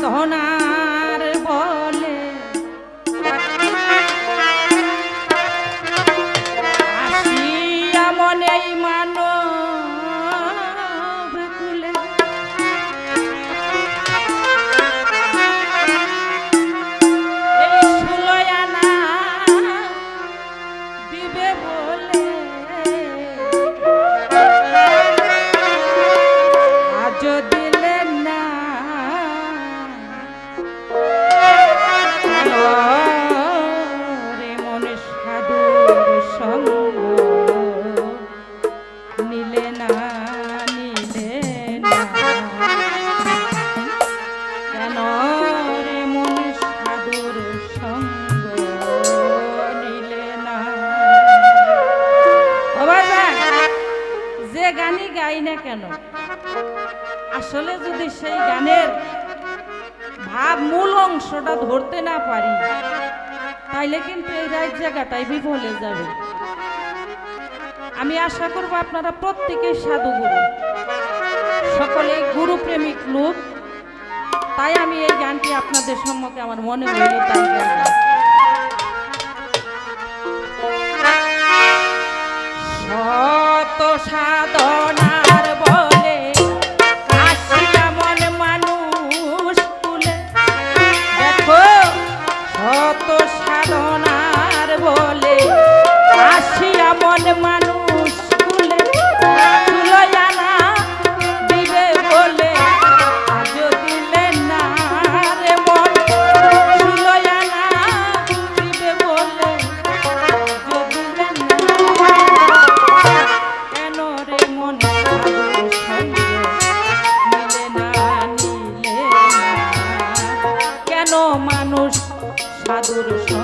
সাধনার বলে আসিয়া মনেই মানব কুলে এই ষোলয়ানা দিবে বলে আজ দিলেন না রে মন সাধুর সঙ্গ নিলে না কেন রে মন সাধুর সঙ্গ নিলে না যে গানই গাই না কেন আসলে যদি সেই গানের ভাব মূল অংশটা ধরতে না পারি তাইলে কিন্তু এই রাত জায়গাটাই বিফলে যাবে। আমি আশা করব আপনারা প্রত্যেকেই সাধুগুরু, সকলেই গুরু প্রেমিক লোক, তাই আমি এই গানটি আপনাদের সম্মুখে আমার মনে হইল তাই গাইলাম। শত সাধনার বলে আসিয়া মন মানুষ কুলে দেখো শত সাধনার বলে আসিয়া মন মানুষ কুলে ষোলয়ানা দিবে বলে আজ দিলেন না রে মন ষোলয়ানা দিবে বলে আজ দিলেন না কেন রে মন সাধুর সঙ্গ নিলে না কেন মানুষ সাধুর সঙ্গ